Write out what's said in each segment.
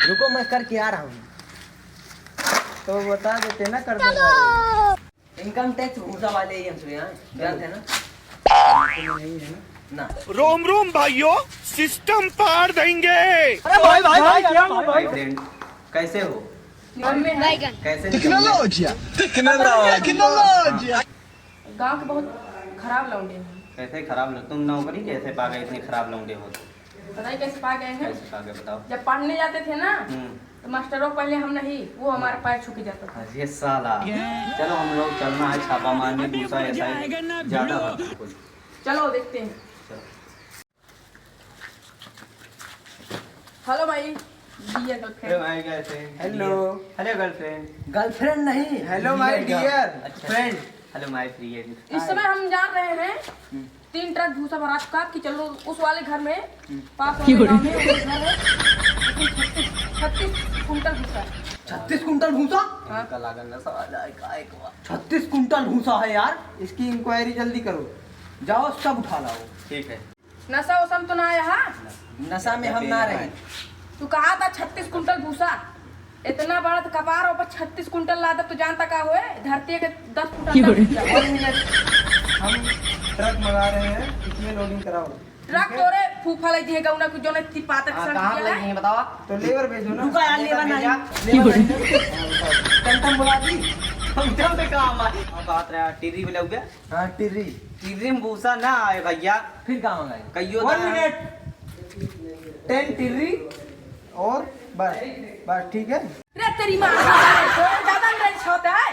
रुको मैं करके आ रहा हूँ। तो बता देते ना कर देंगे। इनकम टैक्स भूसा वाले ही हमसे यहाँ जानते हैं ना? नहीं है ना? रोम रोम भाइयों, सिस्टम पार देंगे। अरे भाई क्या हुआ भाई? फ्रेंड कैसे हो? कैसे टेक्नोलॉजिया टेक्नोलॉजिया। गांव के बहुत खराब लौंडे हैं। कैसे खराब तुम नौकरी कैसे पा गए? इतने खराब लौंडे हो तो पता नहीं कैसे पा गए हैं। कैसे पा गए बताओ। जब पढ़ने जाते थे ना तो मास्टरों पहले हम नहीं, वो हमारे पैर छू के जाता था। ये साला चलो हम लोग चलना है छापा मारने दूसरा ऐसा ही ज्यादा बात है। चलो देखते हैं। हेलो भाई, dear girlfriend. Hello hello girlfriend. Girlfriend नहीं, hello my dear friend. Hello my friend. इस समय हम जान रहे हैं 3 ट्रक भूसा भरा चुका कि चलो उस वाले घर में पास वाले गांव में उस घर में 36 कुंटल भूसा। 36 कुंटल भूसा? हाँ। 36 कुंटल भूसा है यार। इसकी इंक्वायरी जल्दी करो, जाओ सब उठा लाओ। ठीक है। नशा वसम तो ना आया? हाँ, नशा में हम ना रहे। तू कहा था 36 कुंटल भूसा, इतना बड़ा तो कपार ऊपर 36 कुंटल ला दे तो जानता का हुए धरती के 10 फुट हम ट्रक मंगा रहे हैं, इसमें लोडिंग कराओ। ट्रक तोरे फूफा ले दिए गौना को जोने इतनी पातक सड़ कहाँ दिया लगी है। है बताओ? तो लेबर भेजो ना। रुका यार, लेबर नहीं। टमटम बुला दी। टमटम पे काम आए। बात रहा टिर्री में लग गया। हाँ टिर्री। टिर्री में भूसा ना आए भैया। फिर कहाँ मंगाए? कहियो 1 मिनट। 10 टिर्री और बस ठीक है। रे तेरी मां तो ज्यादा अंग्रेज होता है।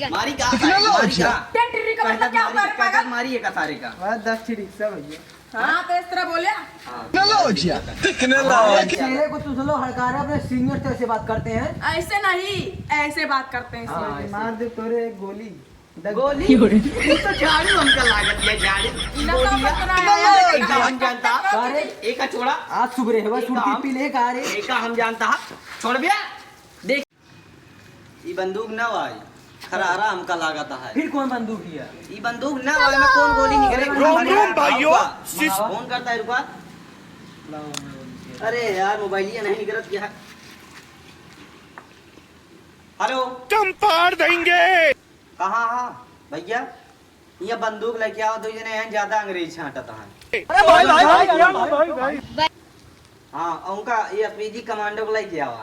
मारी का टेक्नोलॉजिया। टेंटरी का मतलब क्या होता है पागल? मारी है का सारे का। बस 10 रिक्शा भैया। हाँ तो इस तरह बोले। टेक्नोलॉजिया टेक्नोलॉजिया। चेहरे को तुम लोग हड़का रहे अपने सीनियर से ऐसे बात करते हैं। ऐसे नहीं, ऐसे बात करते हैं हाँ, इसमें। मार दे तोरे एक गोली। गोली ये तो झाड़ू हमका लागत है झाड़ू। नशा मत कराया। एक का हम जानता अरे एक का छोड़ा आज सुबह है बस सुर्ती पी ले का रे। एक का हम जानता छोड़ बिया। देख ये बंदूक ना भाई खरारा हमका लागत है। फिर कौन बंदूक किया? ये बंदूक ना भाई में कौन गोली निकले? रोम भाइयों, फोन करता है रुका। अरे यार मोबाइल ही नहीं निकलत क्या? हेलो सिस्टम पार देंगे। कहाँ हाँ भैया ये बंदूक लेके आओ। 2 जने हैं ज्यादा अंग्रेज छांटता है। अरे भाई हाँ उनका ये एसपीजी कमांडो को लेके आओ।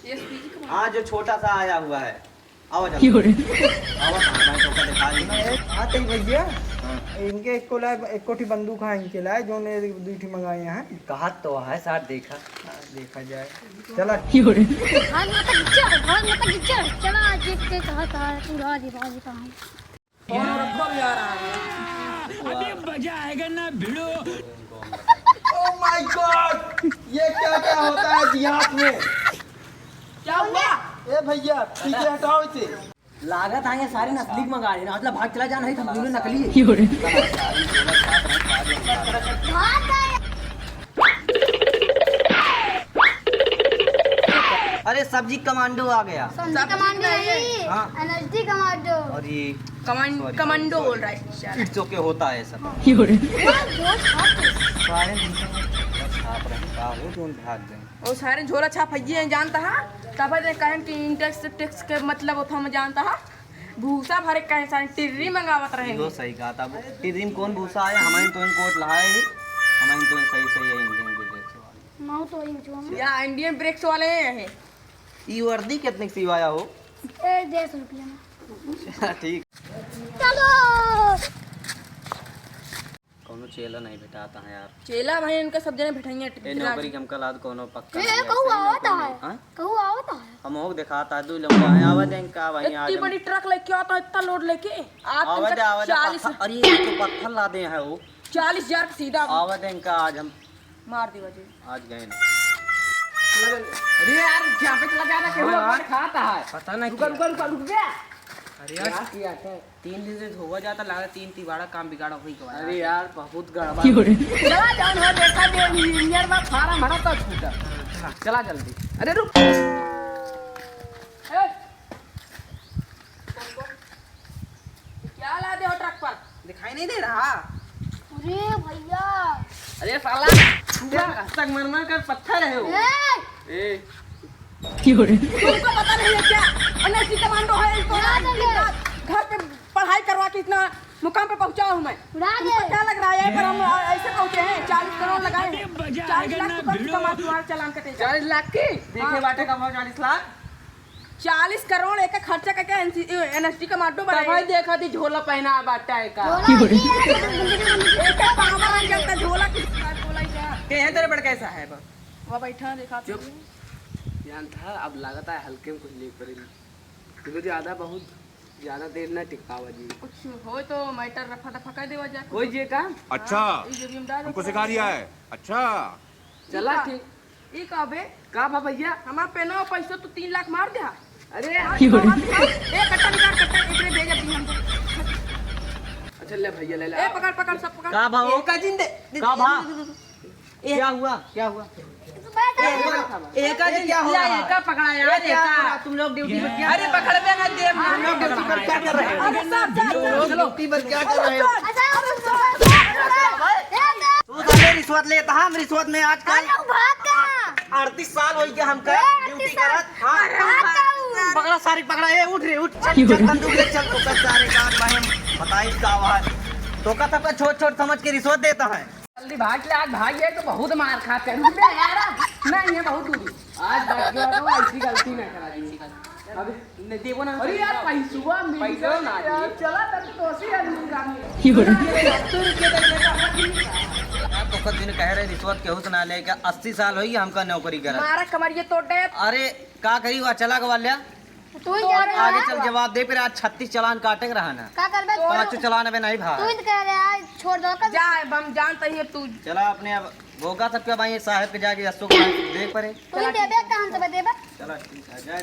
ये स्पीच का हाँ जो छोटा सा आया हुआ है। आओ जल्दी। आओ भाई तो का दिखा दी। आते ही भैया इनके एक को लाए, एक कोठी बंदूक है इनके लाए जो ने दूठी मंगाए हैं। कहा तो है सर देखा देखा जाए चला। भाग मत गिच्चा चला देखते कहाँ कहाँ है तू राजी राजी कहाँ है। फोन रखो भी आ रहा है। अभी मजा आएगा ना भिड़ो। ओह माय गॉड, ये क्या क्या होता है देहात में? क्या हुआ? ए भैया पीछे हटाओ इसे। लागत आए सारे नकली मंगा रहे ना, मतलब भाग चला जाना है। हम दोनों नकली है। अरे सब्जी कमांडो आ गया। सब्जी कमांडो नहीं, हाँ। Energy commando. और ये कमांडो बोल रहा है। इट्स ओके होता है सब। सारे छाप रहे हो जो भाग गए। वो सारे झोला छाप है जानता है। तब कहें कि टैक्स के मतलब वो हम जानता है। भूसा भरे कहे सारे टिर्री मंगावत रहे। वो सही कहा था। टिर्री में कौन भूसा आया? हमारे तो कोट लहाए ही हमारे तो सही सही है। इंडियन ब्रेक्स वाले माँ तो ये जो हम या इंडियन ब्रेक्स वाले हैं। ये वर्दी कितने की सिवाया हो? 150 रुपया में। ठीक। चलो कोनो चेला नहीं भेटाता है यार। चेला भाई इनका सब जने बैठेंगे। ए नौकरी के हमका लाद कोनो पक्का ये नहीं है, कहू सही आवता नौकरी है नहीं। हाँ? कहू आवता है। हम हो दिखाता है 2 लंबा है आवा दें का भाई आज इतनी बड़ी ट्रक लेके आता है, इतना लोड लेके आवा दे आवा दे 40 पत्थर। अरे ये तो पत्थर ला दे है वो 40,000 का सीधा आवा दें का आज हम मार दी वजह। आज गए ना। अरे यार क्या पे चला जाना केहू और खाता है। पता नहीं रुक गया। अरे यार किया था 3 दिन से धोवा जाता लगा 3 तिवाड़ा काम बिगाड़ा हुई के बाद। अरे यार बहुत गड़बड़ चला जान हो देखा दे इंजीनियर में फार्म भरा तो छूटा। चला जल्दी। अरे रुक क्या ला दे हो ट्रक पर? दिखाई नहीं दे रहा? अरे भैया अरे साला संगमरमर का पत्थर है वो। ए तुमको पता नहीं है क्या एनएसजी कमांडो है इसको उड़ा देंगे। घर पे पढ़ाई करवा के इतना मुकाम पे पहुंचा हूँ मैं। उड़ा दे। तुमको क्या लग रहा है पर हम ऐसे पहुंचे हैं 40 करोड़ लगाए हैं 40 लाख तो कम कमा तुम्हारा चालान कटेगा 40 लाख की देखे बाटे का भाव 40 लाख 40 करोड़ एक खर्चा करके एनएसजी कमांडो भाई बनाए देखा थी झोला पहना बाटा है का एक पावड़ा बन जाता झोला झोला ही क्या के हैं तेरे बड़ कैसा है बा वहाँ बैठा देखा चुप जान था अब लागत है हल्के में कुछ ले पड़ेगी क्योंकि ज्यादा बहुत ज्यादा देर ना टिक पावा जी कुछ हो तो मैटर रफा दफा कर देवा जाए कोई जे काम अच्छा हमको सिखा रिया है अच्छा चला ठीक ई का बे का भा भैया हमार पे ना पैसा तो 3 लाख मार दे अरे एक कट्टा निकाल कट्टा एकरे भेज दी हमको अच्छा ले भैया ले ले ए पकड़ पकड़ सब पकड़ का भाव का जिंदे का भाव क्या हुआ क्या हुआ एक का क्या हो रहा एका पकड़ा यार एका तुम लोग ड्यूटी पर क्या अरे पकड़ में ना दे तुम लोग ड्यूटी पर क्या कर रहे हो अरे साहब लोग ड्यूटी पर क्या कर रहे हो अच्छा तू तो रिश्वत लेता हम रिश्वत में आज कल भाग का 38 साल हो गया हमका ड्यूटी करत हां पकड़ा सारी पकड़ा ए उठ रे उठ चल चल बंदूक ले चल तो कर सारे काम भाई बताई का आवाज तो का तब छोट छोट समझ के रिश्वत देता है जल्दी भाग ले आज भाग गए तो बहुत मार खाते हैं रुक यार नहीं है बहुत दूरी आज भाग गया तो ऐसी गलती ना करा दी अब ने देवो ना अरे यार पैसा ना यार चला तब तो सी आदमी आप तो कद दिन कह रहे रिश्वत केहू से ना ले क्या 80 साल होई हमका नौकरी करा मारा कमरिए तोड़ दे अरे का करी हुआ चला गवा लिया तू ही कह रहा आगे चल जवाब दे फिर आज 36 चालान काटे के रहा ना का करबे 5 चालान अबे नहीं तू भाई ही कह रहा है छोड़ दो कर जा हम जानते ही तू चला अपने अब भोगा तब क्या भाई साहब के जाके अशोक देख पड़े तू ही देबे कहां से देबे चला ठीक है जय